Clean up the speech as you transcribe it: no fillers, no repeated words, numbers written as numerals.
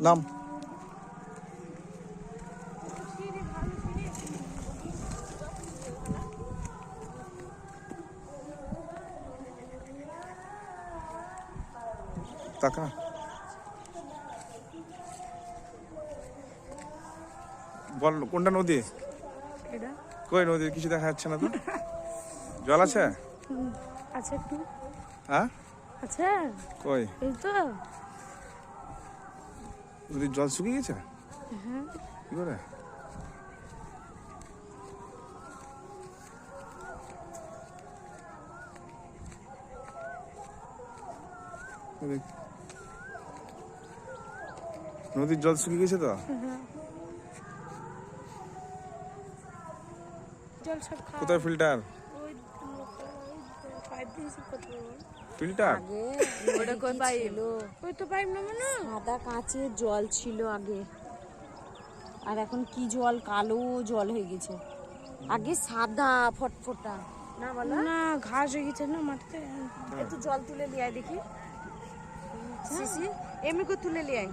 নাম টাকা বল কোনটা নদী? এটা কই নদী কিছু দেখা যাচ্ছে না তো। জল আছে? আছে একটু হ্যাঁ আছে। কই এই তো নদীর জল শুকিয়ে গেছে? হ্যাঁ কি করে? নদীর জল শুকিয়ে গেছে তো। জল সব খাওয়া কোথায় ফিল্টার? ওই পাইপ দিয়ে সব করতে হবে। ফিল্টার আগে ওটা নদী কই কি পাইপ? ছিল? ওই তো পাইপ না মানে সাদা কাঁচের জল ছিল আগে, আর এখন কি জল, কালো জল হয়ে গেছে। আগে সাদা ফটফটা, না বলো? না ঘাস হয়ে গেছে না মাটিতে। একটু জল তুলে লিয়ে আয় দেখি। সিসি এমনি করে তুলে লিয়ে আয়।